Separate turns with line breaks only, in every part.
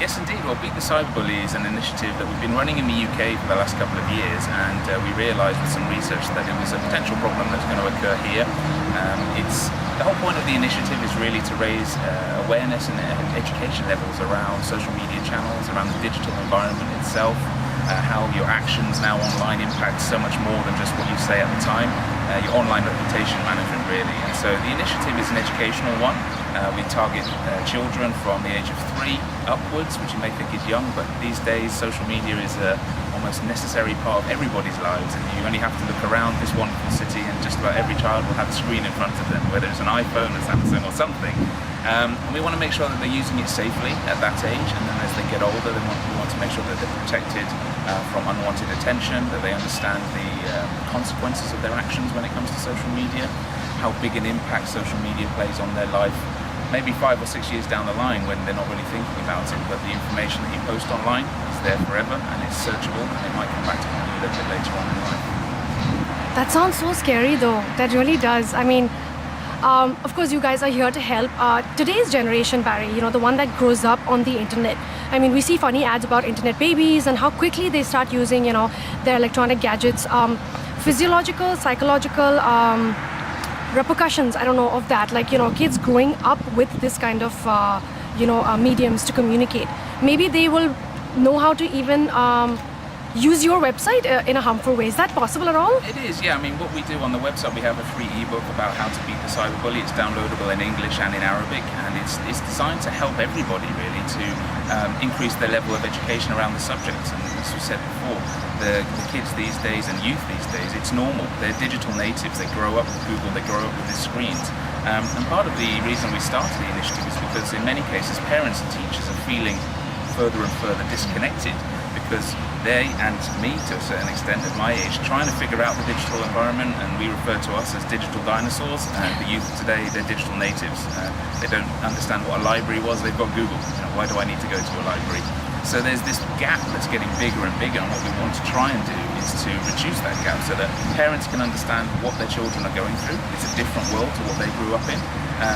Yes, indeed. Well, Beat the Cyberbully is an initiative that we've been running in the UK for the last couple of years, and we realised with some research that it was a potential problem that's going to occur here. It's the whole point of the initiative is really to raise awareness and education levels around social media channels, around the digital environment itself, how your actions now online impact so much more than just what you say at the time, your online reputation management really. And so the initiative is an educational one. We target children from the age of 3 upwards, which you may think is young, but these days social media is almost necessary part of everybody's lives, and you only have to look around this wonderful city and just about every child will have a screen in front of them, whether it's an iPhone, a Samsung or something. And we want to make sure that they're using it safely at that age, and then as they get older we want to make sure that they're protected from unwanted attention, that they understand the consequences of their actions when it comes to social media, how big an impact social media plays on their life, maybe 5 or 6 years down the line when they're not really thinking about it, but the information that you post online is there forever and it's searchable, and it might come back to you a little bit later on in life.
That sounds so scary though. That really does. I mean, of course you guys are here to help today's generation, Barry, the one that grows up on the internet. I mean, we see funny ads about internet babies and how quickly they start using, their electronic gadgets. Physiological, psychological repercussions, I don't know, of that. Like, kids growing up with this kind of, mediums to communicate. Maybe they will know how to even use your website in a harmful way. Is that possible at all?
It is, yeah. I mean, what we do on the website, we have a free ebook about how to beat the cyberbully. It's downloadable in English and in Arabic, and it's designed to help everybody really to increase their level of education around the subject. And as we said before, the kids these days and youth these days, it's normal. They're digital natives. They grow up with Google. They grow up with these screens. And part of the reason we started the initiative is because in many cases parents and teachers are feeling further and further disconnected, because they, and me to a certain extent at my age, trying to figure out the digital environment, and we refer to us as digital dinosaurs, and the youth today, they're digital natives. They don't understand what a library was, they've got Google. Why do I need to go to a library? So there's this gap that's getting bigger and bigger, and what we want to try and do is to reduce that gap so that parents can understand what their children are going through. It's a different world to what they grew up in,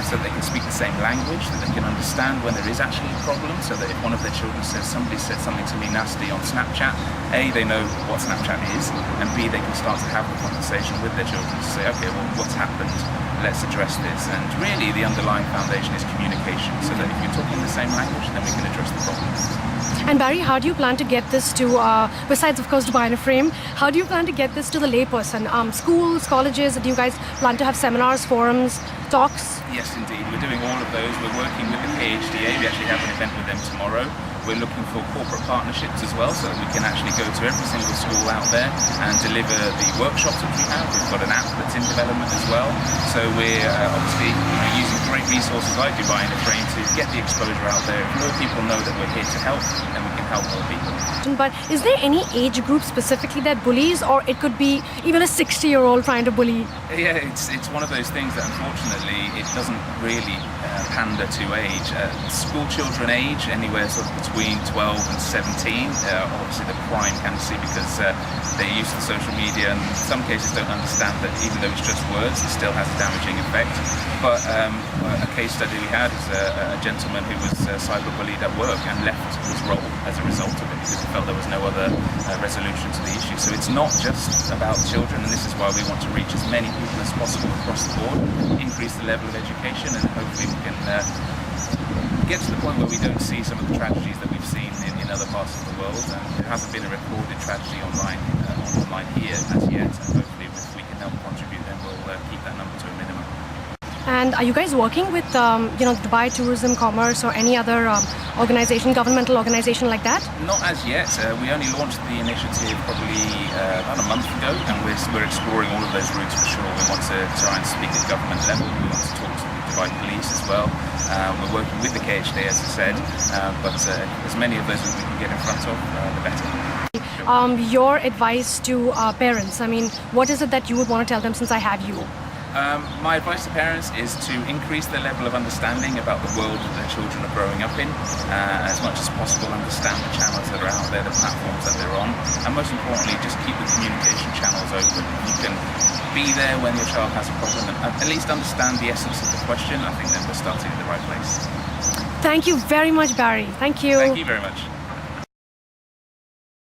so they can speak the same language, that they can understand when there is actually a problem, so that if one of their children says, somebody said something to me nasty on Snapchat, A, they know what Snapchat is, and B, they can start to have the conversation with their children to say, okay, well, what's happened? Let's address this. And really the underlying foundation is communication, so that if you're talking the same language, then we can address the problem.
And Barry, how do you plan to get this to, besides of course Dubai in a Frame, how do you plan to get this to the layperson? Schools, colleges, do you guys plan to have seminars, forums, talks?
Yes, indeed. We're doing all of those. We're working with the KHDA. We actually have an event with them tomorrow. We're looking for corporate partnerships as well, so that we can actually go to every single school out there and deliver the workshops that we have. We've got an app that's in development as well. So we're obviously using great resources like Dubai in a Frame to get the exposure out there. If more people know that we're here to help, then we can help more people.
But is there any age group specifically that bullies, or it could be even a 60-year-old trying to bully?
Yeah, it's one of those things that unfortunately it doesn't really pander to age. School children age anywhere sort of between 12 and 17, obviously the prime candidacy, because they're used to social media and in some cases don't understand that even though it's just words, it still has a damaging effect. But a case study we had is a gentleman who was cyberbullied at work and left his role as a result of it because he felt there was no other resolution to the issue. So it's not just about children, and this is why we want to reach as many people as possible across the board, increase the level of education, and hopefully we can get to the point where we don't see some of the tragedies that we've seen in other parts of the world. And there hasn't been a recorded tragedy online here as yet, and hopefully if we can help contribute, then we'll keep that number to a minimum.
And are you guys working with, Dubai Tourism Commerce or any other organization, governmental organization like that?
Not as yet. We only launched the initiative probably about a month ago, and we're exploring all of those routes for sure. We want to try and speak at government level. We want to talk to the Dubai police as well. We're working with the KHD, as I said, but as many of those as we can get in front of, the better.
Your advice to parents, I mean, what is it that you would want to tell them since I have you?
My advice to parents is to increase their level of understanding about the world that their children are growing up in, as much as possible understand the channels that are out there, the platforms that they're on, and most importantly just keep the communication channels open. You can be there when your child has a problem and at least understand the essence of the question. I think then we're starting at the right place.
Thank you very much, Barry. Thank you.
Thank you very much.